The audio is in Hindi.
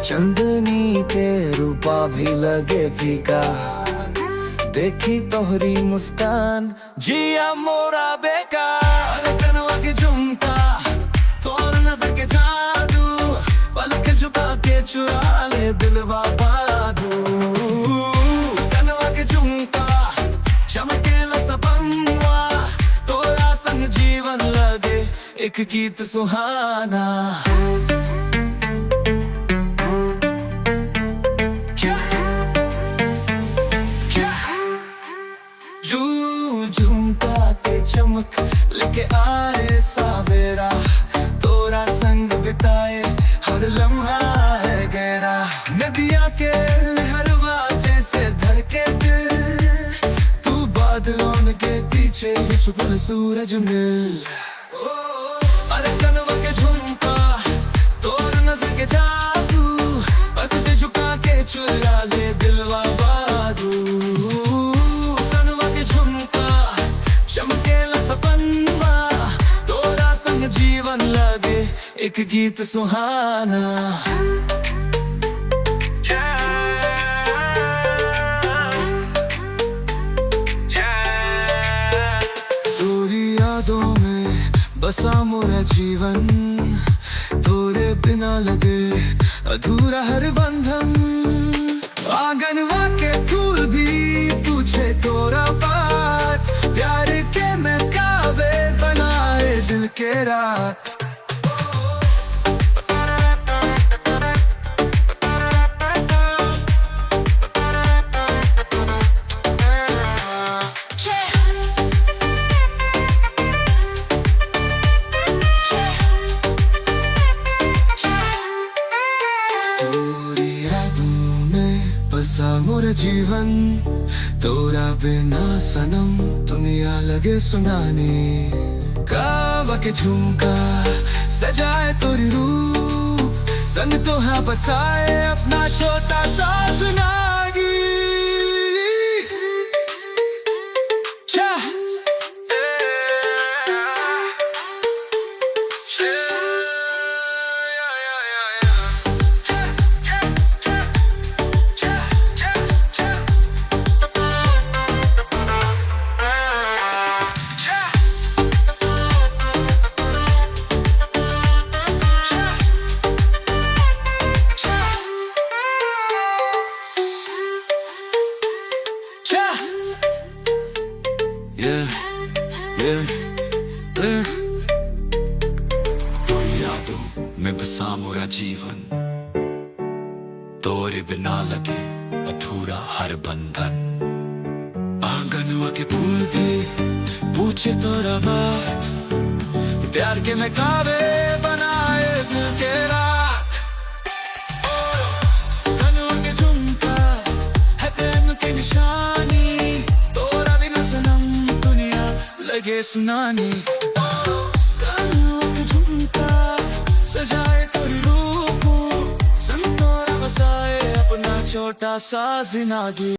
चंदनी के रूपा भी लगे फीका, देखी तोहरी मुस्कान जिया मोरा बेकार। कनवा के झुमका तोर नजर के जादू, पलक झुका के चुरा ले दिलवा बादू। कनवा के झुमका चमके लसपनवा, तोरा संग जीवन लगे एक गीत सुहाना। झुमका के चमक लेके आए सावेरा, तोरा संग बिताए हर लम्हा है गहरा। नदिया के लहरवा जैसे धड़के दिल, तू बादलों के पीछे छुपल सूरज मिल। अरे कनवा के झुमका तोर नजर के जादू, पलक झुका के चुरा ले दिलवा बादू। जीवन लगे एक गीत सुहाना। तोरी यादों में बसा मोरा जीवन, तोरे बिना लगे अधूरा हर बंधन। आंगनवा के फूल भी पूछे तोरा बात, प्यार के मैं कावे बनाए दिल के रात। बसा मोरा जीवन, तोरा बिना सनम दुनिया लगे सुनानी। कावा के झुमका सजाए तोरी रूप, संग तो हाँ बसाए अपना छोटा सा सुनागी। तोरी यादों में बसा मोरा जीवन, तोरे बिना लगे अधूरा हर बंधन। आंगनवा के फूल भी पूछे तोरा बात, प्यार के मैं कावे बनाए दिल के रात। कनवा के झुमका है प्रेम की निशानी, तोरा बिना सनम दुनिया लगे सुनानी। झुमका सजाए तोरी रूप, संग तोरा बसाए अपना छोटा सा जिंदगी।